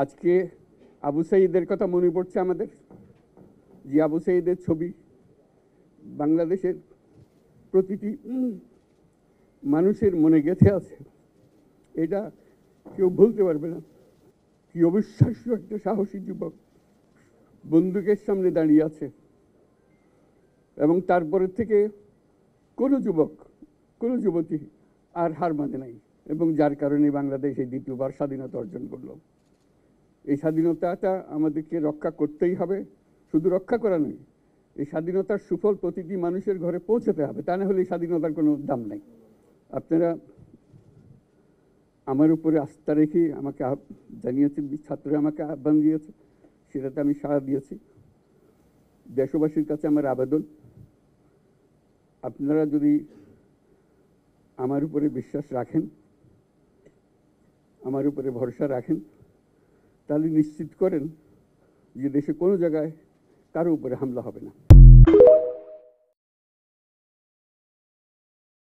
আজকে আবু সাঈদের কথা মনে পড়ছে আমাদের, যে আবু সাঈদের ছবি বাংলাদেশের প্রতিটি মানুষের মনে গেঁথে আছে, এটা কেউ ভুলতে পারবে না। কি অবিশ্বাস্য একটা সাহসী যুবক বন্দুকের সামনে দাঁড়িয়ে আছে, এবং তারপরের থেকে কোনো যুবক, কোনো যুবতী আর হার মানে নাই, এবং যার কারণে বাংলাদেশ এই দ্বিতীয়বার স্বাধীনতা অর্জন করলো। এই স্বাধীনতাটা আমাদেরকে রক্ষা করতেই হবে, শুধু রক্ষা করা নয়, এই স্বাধীনতার সুফল প্রতিটি মানুষের ঘরে পৌঁছাতে হবে, তা না হলে এই স্বাধীনতার কোনো দাম নেই। আপনারা আমার উপরে আস্থা রেখে আমাকে জানিয়েছেন, ছাত্ররা আমাকে আহ্বান দিয়েছে, সেটাতে আমি সাড়া দিয়েছি। দেশবাসীর কাছে আমার আবেদন, আপনারা যদি আমার উপরে বিশ্বাস রাখেন, আমার উপরে ভরসা রাখেন, তাহলে নিশ্চিত করেন যে দেশে কোনো জায়গায় কারো উপরে হামলা হবে না।